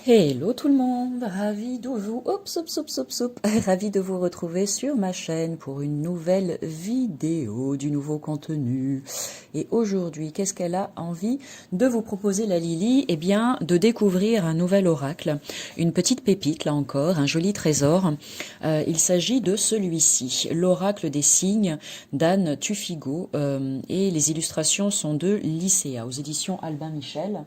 Hello tout le monde, ravi de vous retrouver sur ma chaîne pour une nouvelle vidéo, du nouveau contenu. Et aujourd'hui, qu'est-ce qu'elle a envie de vous proposer la Lily? Eh bien, de découvrir un nouvel oracle, une petite pépite là encore, un joli trésor. Il s'agit de celui-ci, l'oracle des signes d'Anne Tuffigo, et les illustrations sont de Lycéa aux éditions Albin Michel.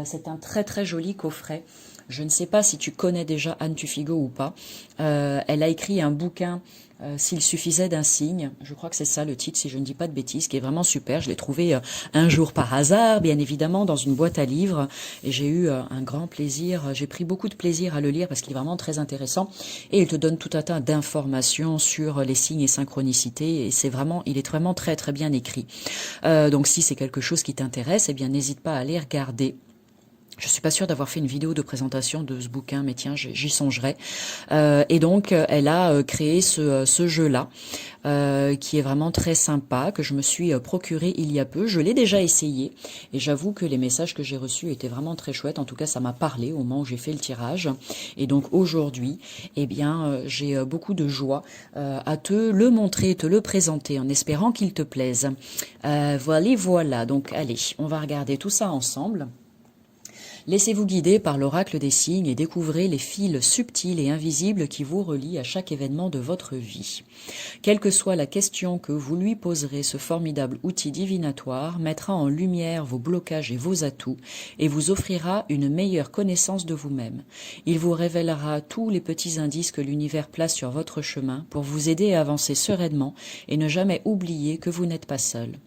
C'est un très très joli coffret. Je ne sais pas si tu connais déjà Anne Tuffigo ou pas. Elle a écrit un bouquin, S'il suffisait d'un signe. Je crois que c'est ça le titre, si je ne dis pas de bêtises, qui est vraiment super. Je l'ai trouvé un jour par hasard, bien évidemment, dans une boîte à livres. Et j'ai eu un grand plaisir. J'ai pris beaucoup de plaisir à le lire parce qu'il est vraiment très intéressant. Et il te donne tout un tas d'informations sur les signes et synchronicités. Et c'est vraiment, il est vraiment très très bien écrit. Donc si c'est quelque chose qui t'intéresse, eh bien n'hésite pas à aller regarder. Je suis pas sûre d'avoir fait une vidéo de présentation de ce bouquin, mais tiens, j'y songerai. Et donc, elle a créé ce jeu-là, qui est vraiment très sympa, que je me suis procuré il y a peu. Je l'ai déjà essayé, et j'avoue que les messages que j'ai reçus étaient vraiment très chouettes. En tout cas, ça m'a parlé au moment où j'ai fait le tirage. Et donc, aujourd'hui, eh bien, j'ai beaucoup de joie à te le montrer, te le présenter, en espérant qu'il te plaise. Voilà. Donc, allez, on va regarder tout ça ensemble. Laissez-vous guider par l'oracle des signes et découvrez les fils subtils et invisibles qui vous relient à chaque événement de votre vie. Quelle que soit la question que vous lui poserez, ce formidable outil divinatoire mettra en lumière vos blocages et vos atouts et vous offrira une meilleure connaissance de vous-même. Il vous révélera tous les petits indices que l'univers place sur votre chemin pour vous aider à avancer sereinement et ne jamais oublier que vous n'êtes pas seul.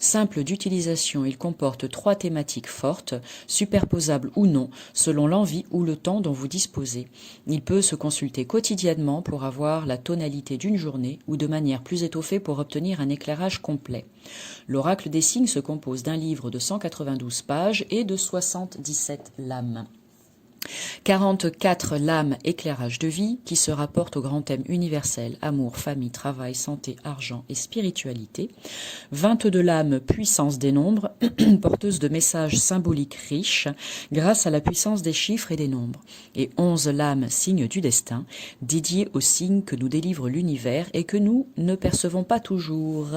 Simple d'utilisation, il comporte 3 thématiques fortes, superposables ou non, selon l'envie ou le temps dont vous disposez. Il peut se consulter quotidiennement pour avoir la tonalité d'une journée ou de manière plus étoffée pour obtenir un éclairage complet. L'oracle des signes se compose d'un livre de 192 pages et de 77 lames. 44 lames éclairage de vie qui se rapportent au grand thème universel amour, famille, travail, santé, argent et spiritualité. 22 lames puissance des nombres, porteuses de messages symboliques riches grâce à la puissance des chiffres et des nombres. Et 11 lames signes du destin, dédiées aux signes que nous délivre l'univers et que nous ne percevons pas toujours.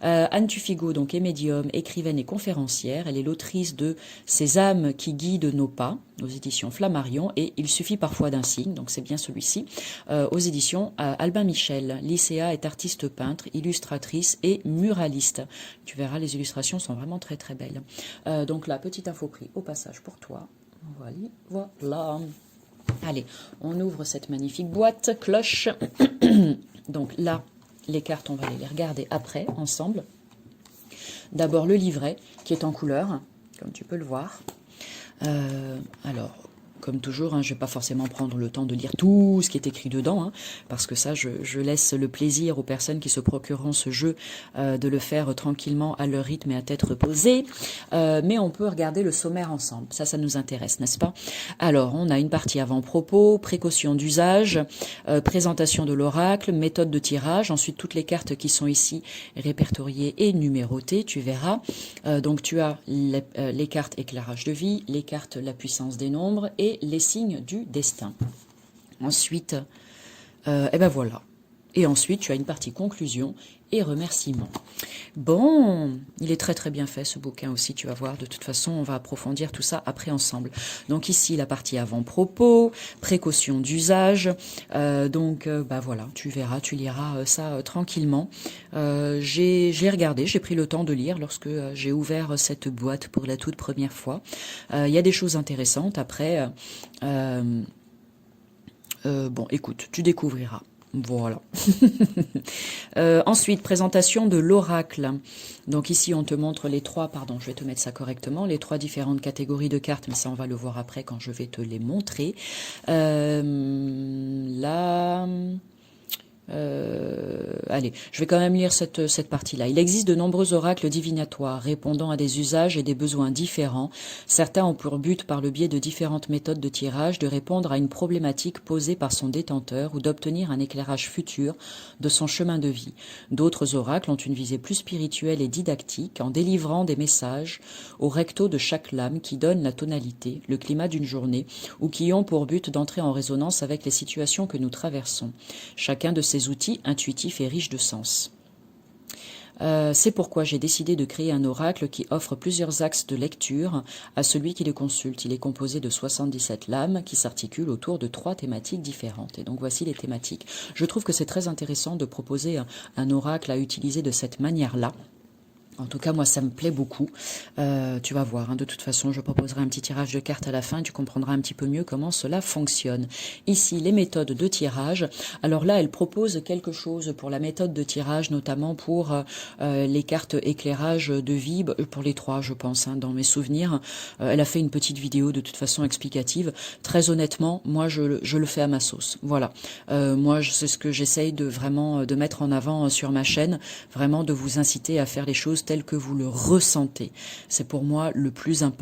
Anne Tuffigo donc est médium, écrivaine et conférencière. Elle est l'autrice de Ces âmes qui guident nos pas aux éditions Flammarion et Il suffit parfois d'un signe, donc c'est bien celui-ci, aux éditions Albin Michel. Lycéa est artiste peintre, illustratrice et muraliste. Tu verras, les illustrations sont vraiment très très belles. Donc la petite info prix au passage pour toi. Voilà. Allez, on ouvre cette magnifique boîte, cloche. Donc là, les cartes, on va aller les regarder après, ensemble. D'abord le livret, qui est en couleur, comme tu peux le voir. Alors, comme toujours, je ne vais pas forcément prendre le temps de lire tout ce qui est écrit dedans, parce que ça, je laisse le plaisir aux personnes qui se procureront ce jeu de le faire tranquillement à leur rythme et à tête reposée. Mais on peut regarder le sommaire ensemble. Ça nous intéresse, n'est-ce pas? Alors, on a une partie avant-propos, précaution d'usage, présentation de l'oracle, méthode de tirage. Ensuite, toutes les cartes qui sont ici répertoriées et numérotées, tu verras. Donc, tu as les cartes éclairage de vie, les cartes la puissance des nombres et les signes du destin. Ensuite, et ben voilà. Et ensuite, tu as une partie conclusion et remerciements. Bon, il est très très bien fait ce bouquin aussi, tu vas voir. De toute façon, on va approfondir tout ça après ensemble. Donc ici, la partie avant-propos, précaution d'usage. Voilà, tu verras, tu liras ça tranquillement. J'ai regardé, j'ai pris le temps de lire lorsque j'ai ouvert cette boîte pour la toute première fois. Il y a des choses intéressantes. Après, bon, écoute, tu découvriras. Voilà. Ensuite, présentation de l'oracle. Donc ici, on te montre les 3, pardon, je vais te mettre ça correctement, les 3 différentes catégories de cartes, mais ça, on va le voir après quand je vais te les montrer. Là, Allez, je vais quand même lire cette partie-là. Il existe de nombreux oracles divinatoires répondant à des usages et des besoins différents. Certains ont pour but, par le biais de différentes méthodes de tirage, de répondre à une problématique posée par son détenteur ou d'obtenir un éclairage futur de son chemin de vie. D'autres oracles ont une visée plus spirituelle et didactique en délivrant des messages au recto de chaque lame qui donnent la tonalité, le climat d'une journée ou qui ont pour but d'entrer en résonance avec les situations que nous traversons. Chacun de ces outils intuitifs et riches de sens. C'est pourquoi j'ai décidé de créer un oracle qui offre plusieurs axes de lecture à celui qui le consulte. Il est composé de 77 lames qui s'articulent autour de 3 thématiques différentes. Et donc voici les thématiques. Je trouve que c'est très intéressant de proposer un oracle à utiliser de cette manière-là. En tout cas, moi, ça me plaît beaucoup. Tu vas voir, hein, de toute façon, je proposerai un petit tirage de cartes à la fin. Tu comprendras un petit peu mieux comment cela fonctionne. Ici, les méthodes de tirage. Alors là, elle propose quelque chose pour la méthode de tirage, notamment pour les cartes éclairage de vie, pour les 3, je pense, hein, dans mes souvenirs. Elle a fait une petite vidéo, de toute façon, explicative. Très honnêtement, moi, je le fais à ma sauce. Voilà. Moi, c'est ce que j'essaye de vraiment de mettre en avant sur ma chaîne. Vraiment de vous inciter à faire les choses tel que vous le ressentez. C'est pour moi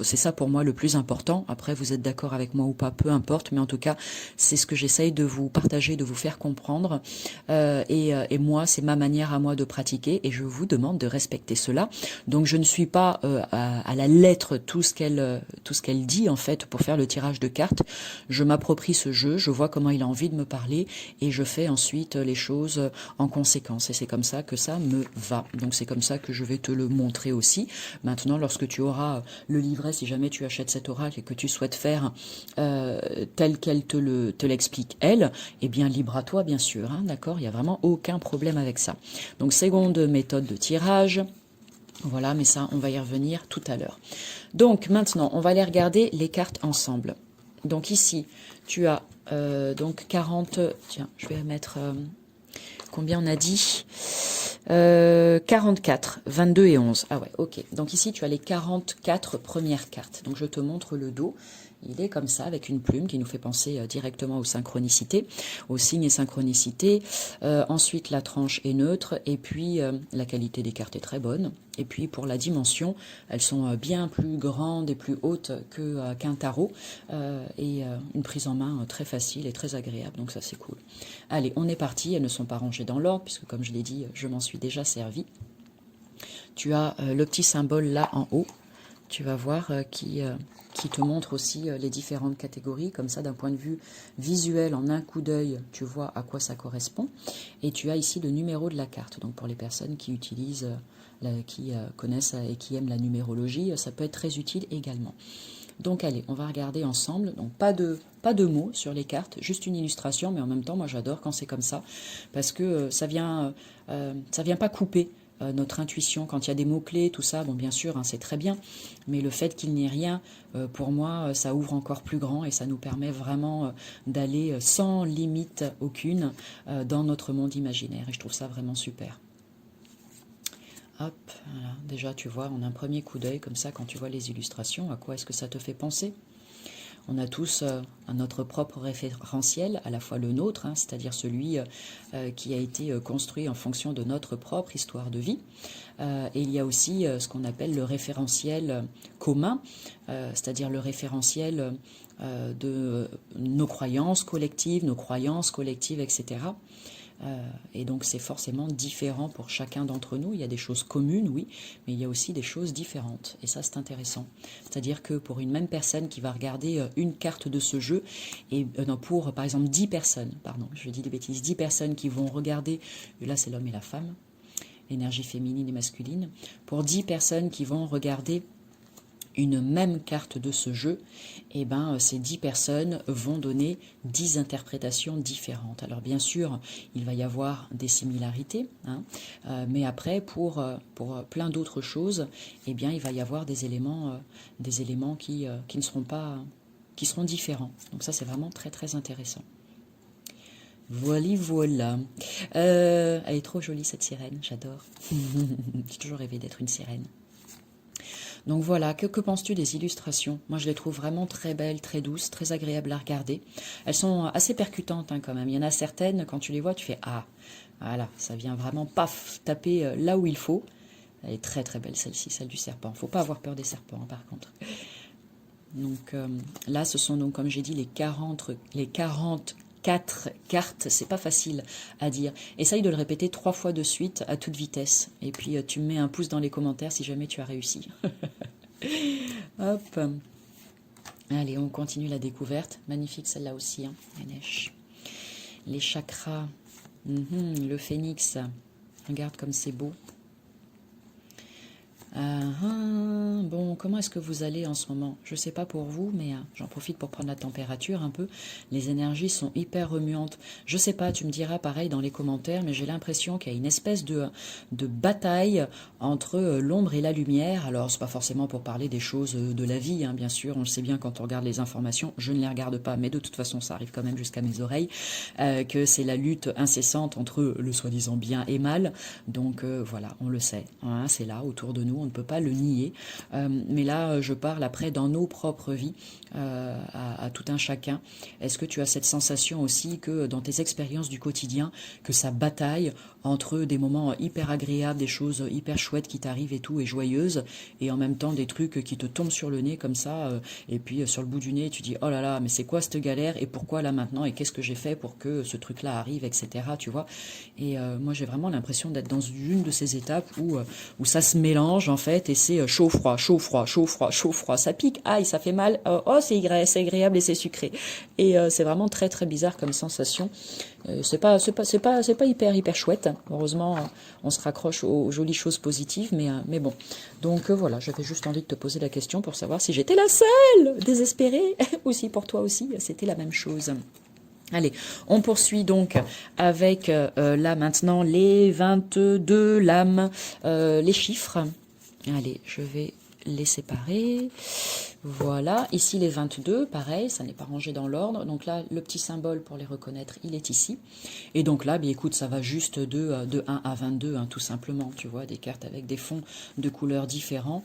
c'est ça pour moi le plus important. Après, vous êtes d'accord avec moi ou pas, peu importe, mais en tout cas, c'est ce que j'essaye de vous partager, de vous faire comprendre. Et moi, c'est ma manière à moi de pratiquer et je vous demande de respecter cela. Donc, je ne suis pas à la lettre tout ce qu'elle dit en fait pour faire le tirage de cartes. Je m'approprie ce jeu, je vois comment il a envie de me parler et je fais ensuite les choses en conséquence. Et c'est comme ça que ça me va. Donc, c'est comme ça que je vais te le montrer aussi. Maintenant, lorsque tu auras le livret, si jamais tu achètes cet oracle et que tu souhaites faire tel qu'elle te l'explique elle, eh bien libre à toi bien sûr, hein, d'accord, il n'y a vraiment aucun problème avec ça. Donc seconde méthode de tirage, voilà, mais ça on va y revenir tout à l'heure. Donc maintenant, on va aller regarder les cartes ensemble. Donc ici, tu as donc 40, tiens, je vais mettre... combien on a dit 44, 22 et 11. Ah ouais, ok. Donc ici, tu as les 44 premières cartes. Donc je te montre le dos. Il est comme ça, avec une plume qui nous fait penser directement aux synchronicités, aux signes et synchronicités. Ensuite, la tranche est neutre. Et puis, la qualité des cartes est très bonne. Et puis, pour la dimension, elles sont bien plus grandes et plus hautes qu'un tarot. Et une prise en main très facile et très agréable. Donc ça, c'est cool. Allez, on est parti. Elles ne sont pas rangées dans l'ordre, puisque comme je l'ai dit, je m'en suis déjà servi. Tu as le petit symbole là en haut. Tu vas voir qui te montre aussi les différentes catégories. Comme ça, d'un point de vue visuel, en un coup d'œil, tu vois à quoi ça correspond. Et tu as ici le numéro de la carte. Donc pour les personnes qui utilisent, qui connaissent et qui aiment la numérologie, ça peut être très utile également. Donc allez, on va regarder ensemble. Donc pas de mots sur les cartes, juste une illustration, mais en même temps, moi j'adore quand c'est comme ça, parce que ça vient pas couper notre intuition. Quand il y a des mots-clés, tout ça, bon bien sûr, hein, c'est très bien, mais le fait qu'il n'y ait rien, pour moi, ça ouvre encore plus grand et ça nous permet vraiment d'aller sans limite aucune dans notre monde imaginaire. Et je trouve ça vraiment super. Hop, voilà. Déjà tu vois, on a un premier coup d'œil comme ça quand tu vois les illustrations, à quoi est-ce que ça te fait penser? On a tous notre propre référentiel, à la fois le nôtre, hein, c'est-à-dire celui qui a été construit en fonction de notre propre histoire de vie. Et il y a aussi ce qu'on appelle le référentiel commun, c'est-à-dire le référentiel de nos croyances collectives, etc. Et donc c'est forcément différent pour chacun d'entre nous. Il y a des choses communes, oui, mais il y a aussi des choses différentes. Et ça, c'est intéressant. C'est-à-dire que pour une même personne qui va regarder une carte de ce jeu, et non, pour par exemple 10 personnes, pardon, je dis des bêtises, 10 personnes qui vont regarder, et là c'est l'homme et la femme, l'énergie féminine et masculine, pour 10 personnes qui vont regarder une même carte de ce jeu, et ben ces 10 personnes vont donner 10 interprétations différentes. Alors bien sûr, il va y avoir des similarités, hein, mais après pour plein d'autres choses, eh bien il va y avoir des éléments qui ne seront pas, qui seront différents. Donc ça c'est vraiment très très intéressant. Voilà. Elle est trop jolie cette sirène, j'adore. J'ai toujours rêvé d'être une sirène. Donc voilà, que penses-tu des illustrations? Moi, je les trouve vraiment très belles, très douces, très agréables à regarder. Elles sont assez percutantes hein, quand même. Il y en a certaines, quand tu les vois, tu fais ah, voilà, ça vient vraiment paf taper là où il faut. Elle est très très belle celle-ci, celle du serpent. Faut pas avoir peur des serpents hein, par contre. Donc là, ce sont donc, comme j'ai dit, les 44 cartes. C'est pas facile à dire. Essaye de le répéter 3 fois de suite à toute vitesse. Et puis, tu me mets un pouce dans les commentaires si jamais tu as réussi. Hop. Allez, on continue la découverte. Magnifique celle-là aussi. Hein. Les chakras. Le phénix. Regarde comme c'est beau. Bon, comment est-ce que vous allez en ce moment? Je sais pas pour vous, mais j'en profite pour prendre la température un peu. Les énergies sont hyper remuantes. Je sais pas, tu me diras pareil dans les commentaires, mais j'ai l'impression qu'il y a une espèce de bataille entre l'ombre et la lumière. Alors, c'est pas forcément pour parler des choses de la vie, hein, bien sûr. On le sait bien quand on regarde les informations. Je ne les regarde pas, mais de toute façon, ça arrive quand même jusqu'à mes oreilles. Que c'est la lutte incessante entre le soi-disant bien et mal. Donc, voilà, on le sait. Hein, c'est là, autour de nous. On ne peut pas le nier, mais là je parle après dans nos propres vies à tout un chacun. Est-ce que tu as cette sensation aussi que dans tes expériences du quotidien, que ça bataille entre des moments hyper agréables, des choses hyper chouettes qui t'arrivent et tout, et joyeuses, et en même temps des trucs qui te tombent sur le nez comme ça, et puis sur le bout du nez tu dis oh là là, mais c'est quoi cette galère, et pourquoi là maintenant, et qu'est-ce que j'ai fait pour que ce truc là arrive, etc. Tu vois. Et moi j'ai vraiment l'impression d'être dans une de ces étapes où ça se mélange en fait, et c'est chaud, froid, chaud, froid, chaud, froid, chaud, froid, ça pique, aïe, ça fait mal, oh c'est agréable et c'est sucré. Et c'est vraiment très très bizarre comme sensation. C'est pas hyper chouette. Heureusement, on se raccroche aux jolies choses positives, mais bon. Donc voilà, j'avais juste envie de te poser la question pour savoir si j'étais la seule désespérée ou si pour toi aussi c'était la même chose. Allez, on poursuit donc avec là maintenant les 22 lames, les chiffres. Allez, je vais les séparer. Voilà, ici les 22, pareil, ça n'est pas rangé dans l'ordre. Donc là, le petit symbole pour les reconnaître, il est ici. Et donc là, bien écoute, ça va juste de 1 à 22, hein, tout simplement. Tu vois, des cartes avec des fonds de couleurs différents.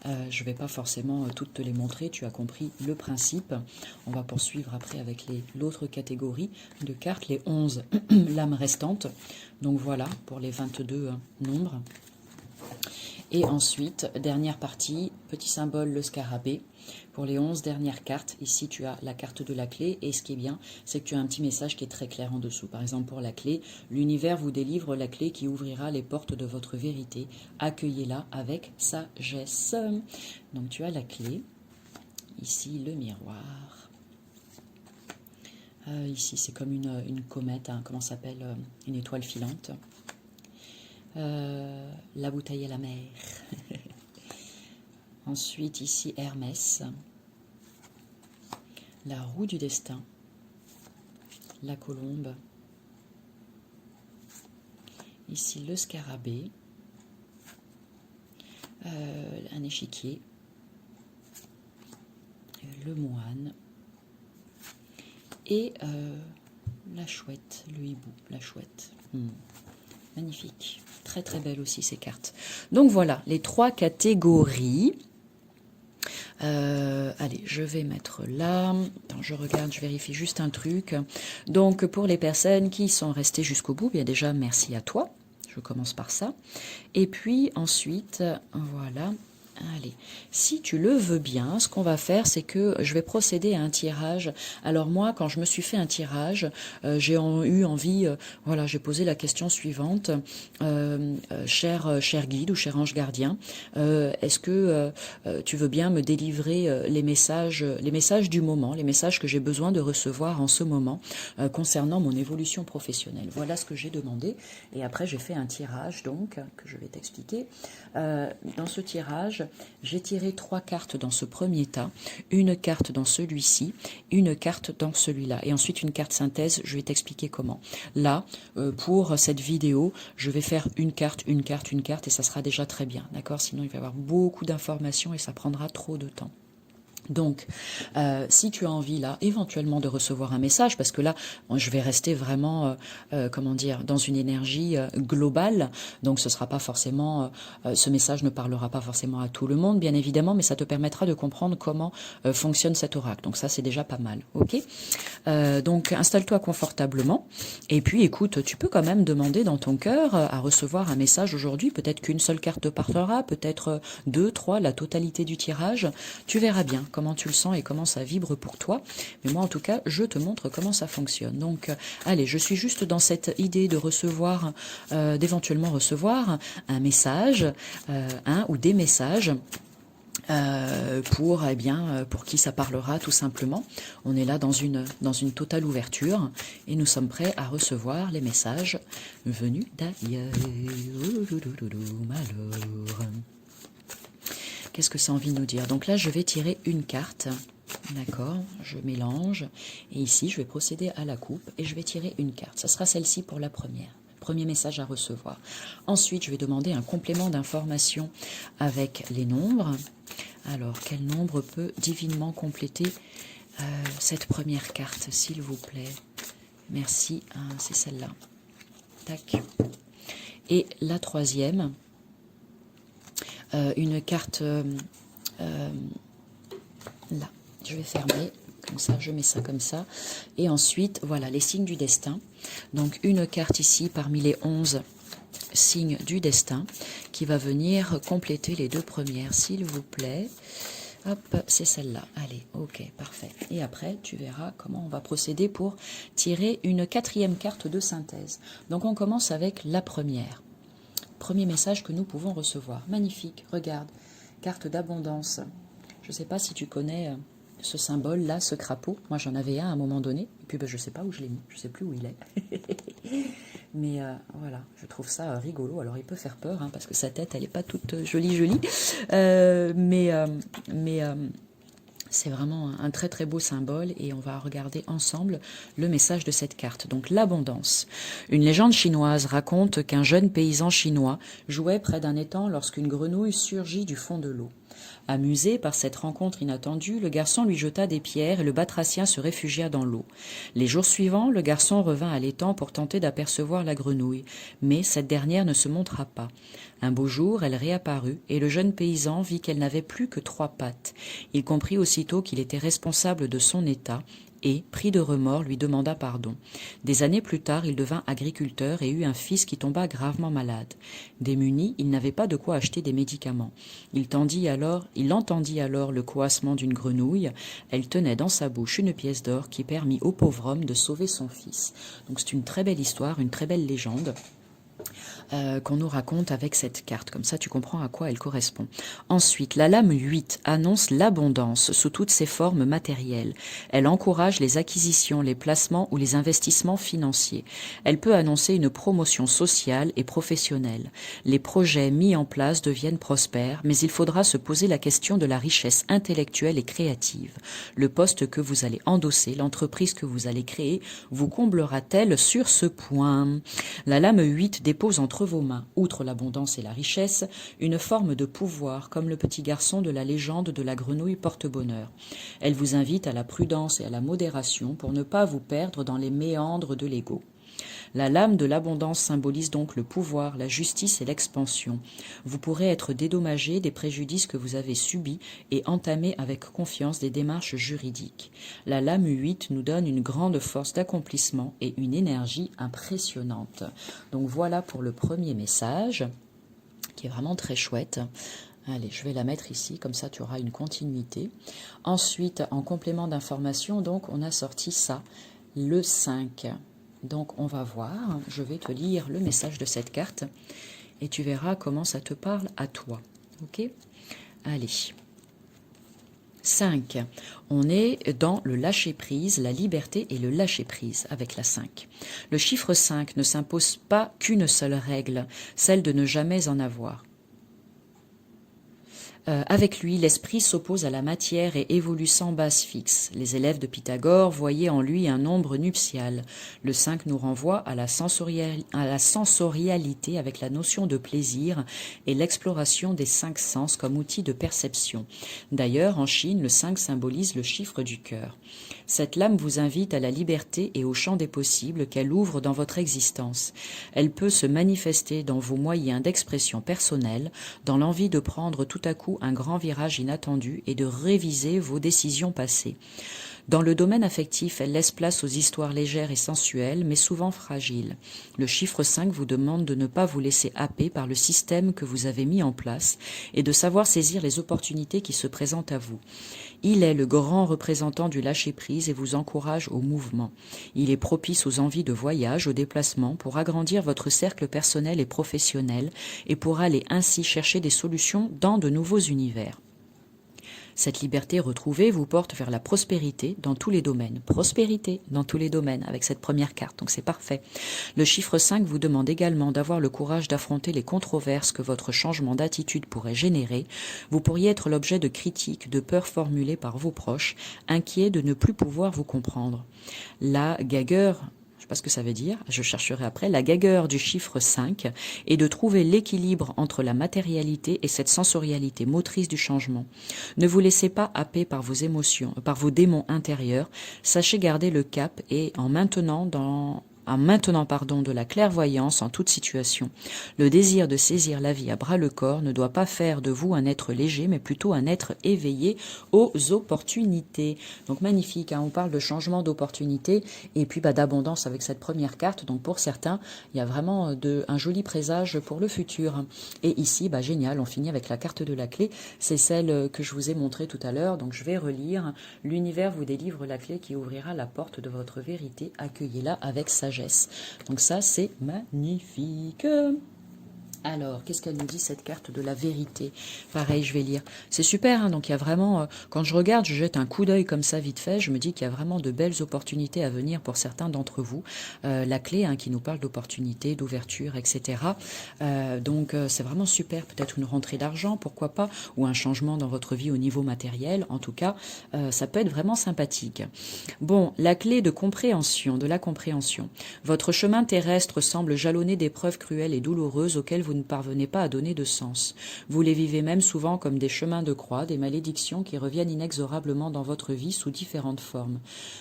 Je ne vais pas forcément toutes te les montrer, tu as compris le principe. On va poursuivre après avec l'autre catégorie de cartes, les 11 lames restantes. Donc voilà, pour les 22 nombres. Et ensuite, dernière partie, petit symbole, le scarabée. Pour les 11 dernières cartes, ici tu as la carte de la clé, et ce qui est bien, c'est que tu as un petit message qui est très clair en dessous. Par exemple, pour la clé, l'univers vous délivre la clé qui ouvrira les portes de votre vérité. Accueillez-la avec sagesse. Donc tu as la clé, ici le miroir. Ici c'est comme une comète, hein, comment ça s'appelle, une étoile filante. La bouteille et la mer. Ensuite, ici, Hermès, la roue du destin, la colombe, ici le scarabée, un échiquier, le moine, et la chouette, le hibou, la chouette. Magnifique, très très belle aussi ces cartes. Donc voilà, les 3 catégories. Allez, je vais mettre là. Attends, je regarde, je vérifie juste un truc. Donc, pour les personnes qui sont restées jusqu'au bout, bien déjà, merci à toi. Je commence par ça. Et puis, ensuite, voilà. Allez, si tu le veux bien, ce qu'on va faire, c'est que je vais procéder à un tirage. Alors moi, quand je me suis fait un tirage, j'ai eu envie, voilà, j'ai posé la question suivante, cher guide ou cher ange gardien, est-ce que tu veux bien me délivrer les messages du moment, les messages que j'ai besoin de recevoir en ce moment concernant mon évolution professionnelle. Voilà ce que j'ai demandé, et après j'ai fait un tirage donc que je vais t'expliquer. Dans ce tirage, j'ai tiré 3 cartes dans ce premier tas, une carte dans celui-ci, une carte dans celui-là, et ensuite une carte synthèse. Je vais t'expliquer comment. Là, pour cette vidéo, je vais faire une carte, et ça sera déjà très bien, d'accord? Sinon, il va y avoir beaucoup d'informations et ça prendra trop de temps. Donc, si tu as envie là, éventuellement de recevoir un message, parce que là, je vais rester vraiment, comment dire, dans une énergie globale. Donc, ce sera pas forcément, ce message ne parlera pas forcément à tout le monde, bien évidemment, mais ça te permettra de comprendre comment fonctionne cet oracle. Donc ça, c'est déjà pas mal, ok. Donc, installe-toi confortablement, et puis, écoute, tu peux quand même demander dans ton cœur à recevoir un message aujourd'hui. Peut-être qu'une seule carte te parlera, peut-être deux, trois, la totalité du tirage. Tu verras bien comment tu le sens et comment ça vibre pour toi. Mais moi, en tout cas, je te montre comment ça fonctionne. Donc, allez, je suis juste dans cette idée de recevoir, d'éventuellement recevoir un message, un ou des messages. Pour pour qui ça parlera tout simplement. On est là dans une totale ouverture et nous sommes prêts à recevoir les messages venus d'ailleurs. Alors, qu'est-ce que ça a envie de nous dire? Donc là, je vais tirer une carte. D'accord, je mélange. Et ici, je vais procéder à la coupe et je vais tirer une carte. Ça sera celle-ci pour la première. Premier message à recevoir. Ensuite, je vais demander un complément d'information avec les nombres. Alors, quel nombre peut divinement compléter cette première carte, s'il vous plaît? Merci, c'est celle-là. Tac. Et la troisième, une carte là. Je vais fermer, comme ça, je mets ça comme ça. Et ensuite, voilà, les signes du destin. Donc, une carte ici parmi les 11 signes du destin qui va venir compléter les deux premières, s'il vous plaît. Hop, c'est celle-là. Allez, ok, parfait. Et après, tu verras comment on va procéder pour tirer une quatrième carte de synthèse. Donc, on commence avec la première. Premier message que nous pouvons recevoir. Magnifique, regarde. Carte d'abondance. Je ne sais pas si tu connais ce symbole-là, ce crapaud. Moi, j'en avais un à un moment donné. Et puis, je ne sais pas où je l'ai mis. Je ne sais plus où il est. Mais voilà, je trouve ça rigolo. Alors, il peut faire peur, hein, parce que sa tête, elle n'est pas toute jolie. Mais c'est vraiment un très très beau symbole et on va regarder ensemble le message de cette carte. Donc l'abondance. Une légende chinoise raconte qu'un jeune paysan chinois jouait près d'un étang lorsqu'une grenouille surgit du fond de l'eau. Amusé par cette rencontre inattendue, le garçon lui jeta des pierres et le batracien se réfugia dans l'eau. Les jours suivants, le garçon revint à l'étang pour tenter d'apercevoir la grenouille, mais cette dernière ne se montra pas. Un beau jour, elle réapparut et le jeune paysan vit qu'elle n'avait plus que 3 pattes. Il comprit aussitôt qu'il était responsable de son état et, pris de remords, lui demanda pardon. Des années plus tard, il devint agriculteur et eut un fils qui tomba gravement malade. Démuni, il n'avait pas de quoi acheter des médicaments. Il entendit alors le coassement d'une grenouille. Elle tenait dans sa bouche une pièce d'or qui permit au pauvre homme de sauver son fils. Donc c'est une très belle histoire, une très belle légende. Qu'on nous raconte avec cette carte. Comme ça, tu comprends à quoi elle correspond. Ensuite, la lame 8 annonce l'abondance sous toutes ses formes matérielles. Elle encourage les acquisitions, les placements ou les investissements financiers. Elle peut annoncer une promotion sociale et professionnelle. Les projets mis en place deviennent prospères, mais il faudra se poser la question de la richesse intellectuelle et créative. Le poste que vous allez endosser, l'entreprise que vous allez créer, vous comblera-t-elle sur ce point? La lame 8 dépose entre vos mains, outre l'abondance et la richesse, une forme de pouvoir, comme le petit garçon de la légende de la grenouille porte-bonheur. Elle vous invite à la prudence et à la modération pour ne pas vous perdre dans les méandres de l'ego. La lame de l'abondance symbolise donc le pouvoir, la justice et l'expansion. Vous pourrez être dédommagé des préjudices que vous avez subis et entamer avec confiance des démarches juridiques. La lame 8 nous donne une grande force d'accomplissement et une énergie impressionnante. Donc voilà pour le premier message, qui est vraiment très chouette. Allez, je vais la mettre ici, comme ça tu auras une continuité. Ensuite, en complément d'information, donc on a sorti ça, le 5. Donc on va voir, je vais te lire le message de cette carte et tu verras comment ça te parle à toi. Ok? Allez. 5. On est dans le lâcher-prise, la liberté et le lâcher-prise avec la 5. Le chiffre 5 ne s'impose pas qu'une seule règle, celle de ne jamais en avoir. Avec lui, l'esprit s'oppose à la matière et évolue sans base fixe. Les élèves de Pythagore voyaient en lui un nombre nuptial. Le 5 nous renvoie à la sensorialité avec la notion de plaisir et l'exploration des 5 sens comme outil de perception. D'ailleurs, en Chine, le 5 symbolise le chiffre du cœur. Cette lame vous invite à la liberté et au champ des possibles qu'elle ouvre dans votre existence. Elle peut se manifester dans vos moyens d'expression personnelle, dans l'envie de prendre tout à coup un grand virage inattendu et de réviser vos décisions passées. Dans le domaine affectif, elle laisse place aux histoires légères et sensuelles, mais souvent fragiles. Le chiffre 5 vous demande de ne pas vous laisser happer par le système que vous avez mis en place et de savoir saisir les opportunités qui se présentent à vous. Il est le grand représentant du lâcher-prise et vous encourage au mouvement. Il est propice aux envies de voyage, aux déplacements, pour agrandir votre cercle personnel et professionnel et pour aller ainsi chercher des solutions dans de nouveaux univers. Cette liberté retrouvée vous porte vers la prospérité dans tous les domaines. Prospérité dans tous les domaines avec cette première carte, donc c'est parfait. Le chiffre 5 vous demande également d'avoir le courage d'affronter les controverses que votre changement d'attitude pourrait générer. Vous pourriez être l'objet de critiques, de peurs formulées par vos proches, inquiets de ne plus pouvoir vous comprendre. La gagueur, je ne sais pas ce que ça veut dire, je chercherai après, la gagueur du chiffre 5 est de trouver l'équilibre entre la matérialité et cette sensorialité motrice du changement. Ne vous laissez pas happer par vos émotions, par vos démons intérieurs, sachez garder le cap et en maintenant de la clairvoyance en toute situation. Le désir de saisir la vie à bras-le-corps ne doit pas faire de vous un être léger, mais plutôt un être éveillé aux opportunités. Donc magnifique, hein, on parle de changement d'opportunités et puis d'abondance avec cette première carte. Donc pour certains, il y a vraiment un joli présage pour le futur. Et ici, génial, on finit avec la carte de la clé. C'est celle que je vous ai montrée tout à l'heure. Donc je vais relire. L'univers vous délivre la clé qui ouvrira la porte de votre vérité. Accueillez-la avec sagesse. Donc ça, c'est magnifique. Alors, qu'est-ce qu'elle nous dit, cette carte de la vérité? Pareil, je vais lire. C'est super, hein, donc il y a vraiment, quand je regarde, je jette un coup d'œil comme ça vite fait, je me dis qu'il y a vraiment de belles opportunités à venir pour certains d'entre vous. La clé, hein, qui nous parle d'opportunités, d'ouverture, etc. Donc, c'est vraiment super, peut-être une rentrée d'argent, pourquoi pas, ou un changement dans votre vie au niveau matériel. En tout cas, ça peut être vraiment sympathique. Bon, la clé de compréhension, de la compréhension. Votre chemin terrestre semble jalonné d'épreuves cruelles et douloureuses auxquelles vous ne parvenez pas à donner de sens. Vous les vivez même souvent comme des chemins de croix, des malédictions qui reviennent inexorablement dans votre vie sous différentes formes.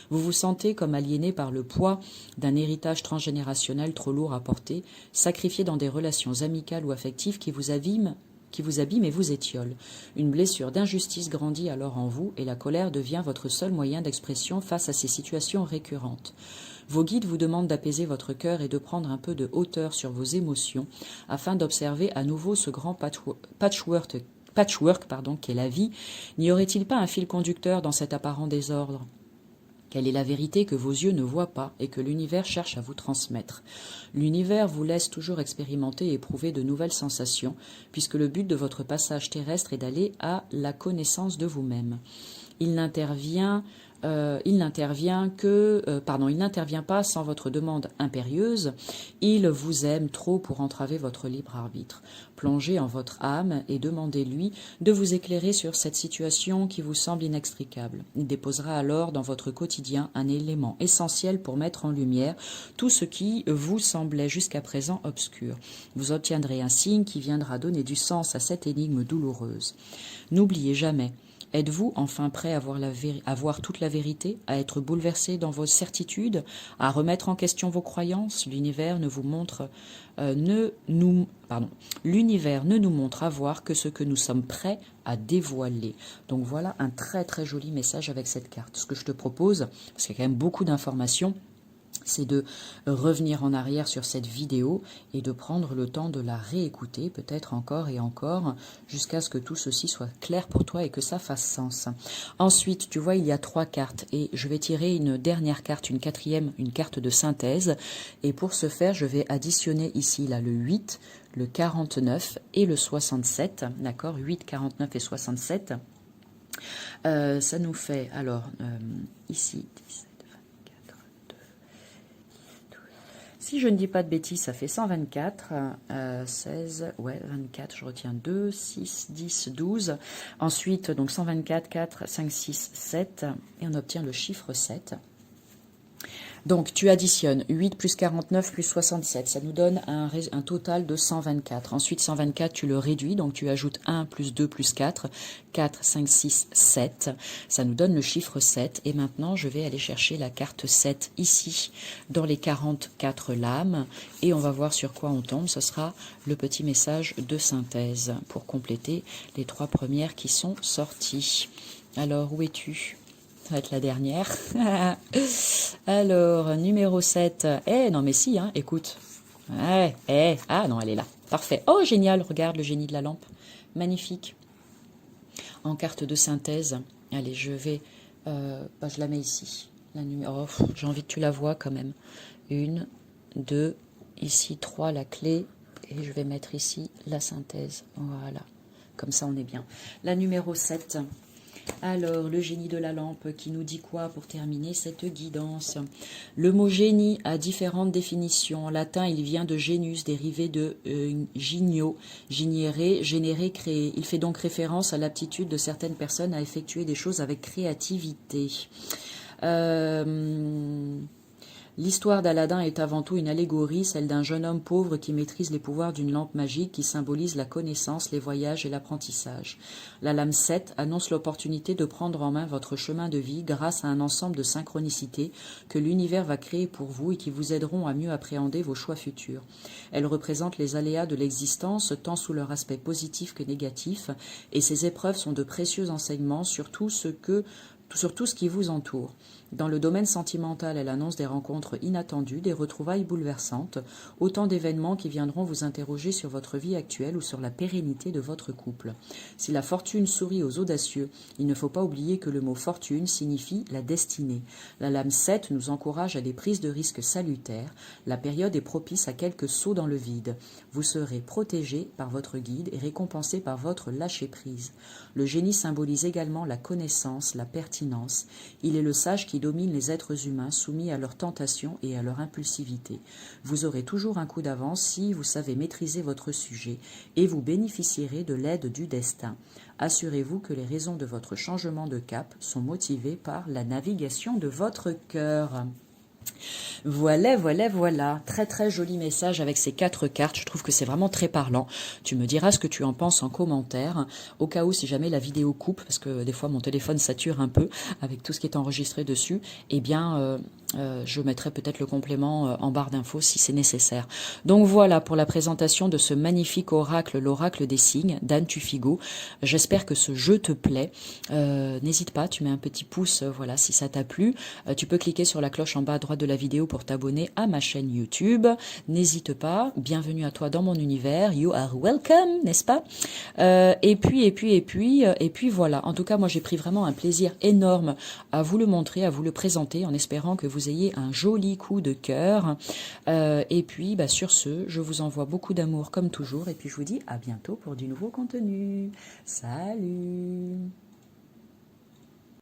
Vous vous sentez comme aliéné par le poids d'un héritage transgénérationnel trop lourd à porter, sacrifié dans des relations amicales ou affectives qui vous abîment et vous étiole. Une blessure d'injustice grandit alors en vous et la colère devient votre seul moyen d'expression face à ces situations récurrentes. Vos guides vous demandent d'apaiser votre cœur et de prendre un peu de hauteur sur vos émotions afin d'observer à nouveau ce grand patchwork qu'est la vie. N'y aurait-il pas un fil conducteur dans cet apparent désordre ? Quelle est la vérité que vos yeux ne voient pas et que l'univers cherche à vous transmettre? L'univers vous laisse toujours expérimenter et éprouver de nouvelles sensations, puisque le but de votre passage terrestre est d'aller à la connaissance de vous-même. Il n'intervient pas sans votre demande impérieuse. Il vous aime trop pour entraver votre libre arbitre. Plongez en votre âme et demandez-lui de vous éclairer sur cette situation qui vous semble inextricable. Il déposera alors dans votre quotidien un élément essentiel pour mettre en lumière tout ce qui vous semblait jusqu'à présent obscur. Vous obtiendrez un signe qui viendra donner du sens à cette énigme douloureuse. N'oubliez jamais. Êtes-vous enfin prêt à voir toute la vérité, à être bouleversé dans vos certitudes, à remettre en question vos croyances? L'univers ne nous montre à voir que ce que nous sommes prêts à dévoiler. Donc voilà un très très joli message avec cette carte. Ce que je te propose, parce qu'il y a quand même beaucoup d'informations, c'est de revenir en arrière sur cette vidéo et de prendre le temps de la réécouter, peut-être encore et encore, jusqu'à ce que tout ceci soit clair pour toi et que ça fasse sens. Ensuite, tu vois, il y a 3 cartes et je vais tirer une dernière carte, une quatrième, une carte de synthèse. Et pour ce faire, je vais additionner ici là, le 8, le 49 et le 67, d'accord, 8, 49 et 67. Ça nous fait, alors, ici, 17. Si je ne dis pas de bêtises, ça fait 124, 16, ouais, 24, je retiens 2, 6, 10, 12. Ensuite, donc 124, 4, 5, 6, 7, et on obtient le chiffre 7. Donc, tu additionnes 8 plus 49 plus 67. Ça nous donne un total de 124. Ensuite, 124, tu le réduis. Donc, tu ajoutes 1 plus 2 plus 4. 4, 5, 6, 7. Ça nous donne le chiffre 7. Et maintenant, je vais aller chercher la carte 7 ici, dans les 44 lames. Et on va voir sur quoi on tombe. Ce sera le petit message de synthèse pour compléter les 3 premières qui sont sorties. Alors, où es-tu ? Ça va être la dernière. Alors, numéro 7. Eh, non mais si, hein, écoute. Ah non, elle est là. Parfait. Oh, génial, regarde le génie de la lampe. Magnifique. En carte de synthèse. Allez, je vais... je la mets ici. Oh, j'ai envie que tu la vois quand même. 1, 2, ici 3, la clé. Et je vais mettre ici la synthèse. Voilà. Comme ça, on est bien. La numéro 7... Alors, le génie de la lampe qui nous dit quoi pour terminer cette guidance? Le mot génie a différentes définitions. En latin, il vient de genus, dérivé de ginio, générer, créer. Il fait donc référence à l'aptitude de certaines personnes à effectuer des choses avec créativité. L'histoire d'Aladin est avant tout une allégorie, celle d'un jeune homme pauvre qui maîtrise les pouvoirs d'une lampe magique qui symbolise la connaissance, les voyages et l'apprentissage. La lame 7 annonce l'opportunité de prendre en main votre chemin de vie grâce à un ensemble de synchronicités que l'univers va créer pour vous et qui vous aideront à mieux appréhender vos choix futurs. Elle représente les aléas de l'existence, tant sous leur aspect positif que négatif, et ces épreuves sont de précieux enseignements sur tout ce qui vous entoure. Dans le domaine sentimental, elle annonce des rencontres inattendues, des retrouvailles bouleversantes, autant d'événements qui viendront vous interroger sur votre vie actuelle ou sur la pérennité de votre couple. Si la fortune sourit aux audacieux, il ne faut pas oublier que le mot fortune signifie la destinée. La lame 7 nous encourage à des prises de risques salutaires. La période est propice à quelques sauts dans le vide. Vous serez protégé par votre guide et récompensé par votre lâcher-prise. Le génie symbolise également la connaissance, la pertinence. Il est le sage qui domine les êtres humains soumis à leurs tentations et à leur impulsivité. Vous aurez toujours un coup d'avance si vous savez maîtriser votre sujet et vous bénéficierez de l'aide du destin. Assurez-vous que les raisons de votre changement de cap sont motivées par la navigation de votre cœur. Voilà. Très très joli message avec ces 4 cartes. Je trouve que c'est vraiment très parlant. Tu me diras ce que tu en penses en commentaire. Au cas où, si jamais la vidéo coupe, parce que des fois mon téléphone sature un peu avec tout ce qui est enregistré dessus, eh bien... je mettrai peut-être le complément en barre d'infos si c'est nécessaire. Donc voilà pour la présentation de ce magnifique oracle, l'oracle des signes d'Anne Tufigo. J'espère que ce jeu te plaît. N'hésite pas, tu mets un petit pouce voilà, si ça t'a plu. Tu peux cliquer sur la cloche en bas à droite de la vidéo pour t'abonner à ma chaîne YouTube. N'hésite pas, bienvenue à toi dans mon univers. You are welcome, n'est-ce pas? Et puis voilà. En tout cas, moi j'ai pris vraiment un plaisir énorme à vous le montrer, à vous le présenter en espérant que vous ayez un joli coup de cœur. Et puis, sur ce, je vous envoie beaucoup d'amour comme toujours. Et puis, je vous dis à bientôt pour du nouveau contenu. Salut!